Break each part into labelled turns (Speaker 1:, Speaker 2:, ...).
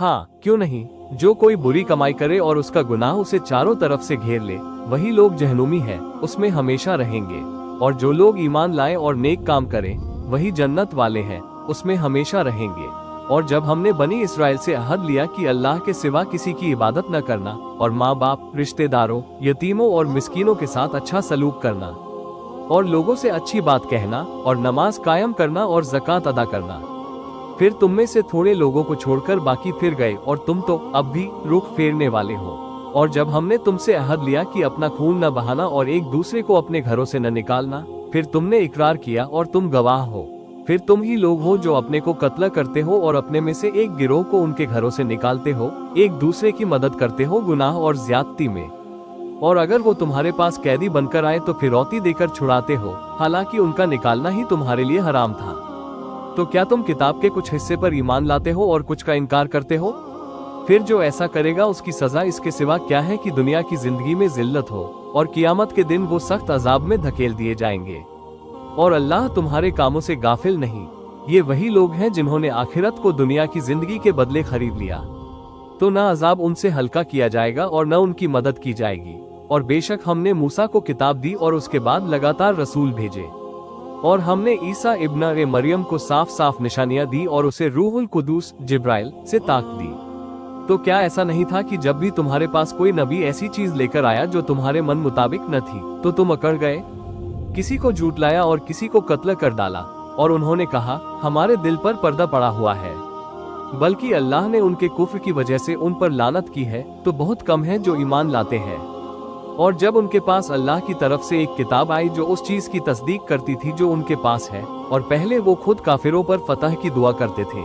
Speaker 1: हाँ, क्यों नहीं। जो कोई बुरी कमाई करे और उसका गुनाह उसे चारों तरफ से घेर ले, वही लोग जहन्नुमी है, उसमें हमेशा रहेंगे। और जो लोग ईमान लाए और नेक काम करें, वही जन्नत वाले हैं, उसमें हमेशा रहेंगे। और जब हमने बनी इसराइल से अहद लिया कि अल्लाह के सिवा किसी की इबादत न करना, और माँ बाप, रिश्तेदारों, यतीमों और मिस्कीनों के साथ अच्छा सलूक करना, और लोगों से अच्छी बात कहना, और नमाज कायम करना और ज़कात अदा करना, फिर तुम में से थोड़े लोगों को छोड़कर बाकी फिर गए और तुम तो अब भी रुख फेरने वाले हो। और जब हमने तुमसे अहद लिया कि अपना खून न बहाना और एक दूसरे को अपने घरों से न निकालना, फिर तुमने इकरार किया और तुम गवाह हो। फिर तुम ही लोग हो जो अपने को कत्ल करते हो और अपने में से एक गिरोह को उनके घरों से निकालते हो, एक दूसरे की मदद करते हो गुनाह और ज्यादती में। और अगर वो तुम्हारे पास कैदी बनकर आए तो फिरौती देकर छुड़ाते हो, हालांकि उनका निकालना ही तुम्हारे लिए हराम था। तो क्या तुम किताब के कुछ हिस्से पर ईमान लाते हो और कुछ का इनकार करते हो? फिर जो ऐसा करेगा उसकी सजा इसके सिवा क्या है कि दुनिया की जिंदगी में जिल्लत हो, और कियामत के दिन वो सख्त अजाब में धकेल दिए जाएंगे। और अल्लाह तुम्हारे कामों से गाफिल नहीं। ये वही लोग हैं जिन्होंने आखिरत को दुनिया की जिंदगी के बदले खरीद लिया, तो न अजाब उनसे हल्का किया जाएगा और न उनकी मदद की जाएगी। और बेशक हमने मूसा को किताब दी और उसके बाद लगातार रसूल भेजे, और हमने ईसा इब्न मरियम को साफ साफ निशानियां दी और उसे रूहुल कुदूस जिब्राइल से ताकत दी। तो क्या ऐसा नहीं था कि जब भी तुम्हारे पास कोई नबी ऐसी चीज लेकर आया जो तुम्हारे मन मुताबिक न थी, तो तुम अकड़ गए, किसी को झूठलाया और किसी को कत्ल कर डाला, और उन्होंने कहा हमारे दिल पर पर्दा पड़ा हुआ है। बल्कि अल्लाह ने उनके कुफ्र की वजह से उन पर लानत की है, तो बहुत कम है जो ईमान लाते हैं। और जब उनके पास अल्लाह की तरफ से एक किताब आई जो उस चीज की तस्दीक करती थी जो उनके पास है, और पहले वो खुद काफिरों पर फतह की दुआ करते थे,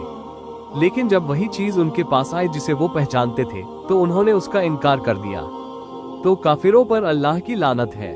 Speaker 1: लेकिन जब वही चीज उनके पास आई जिसे वो पहचानते थे, तो उन्होंने उसका इनकार कर दिया। तो काफिरों पर अल्लाह की लानत है।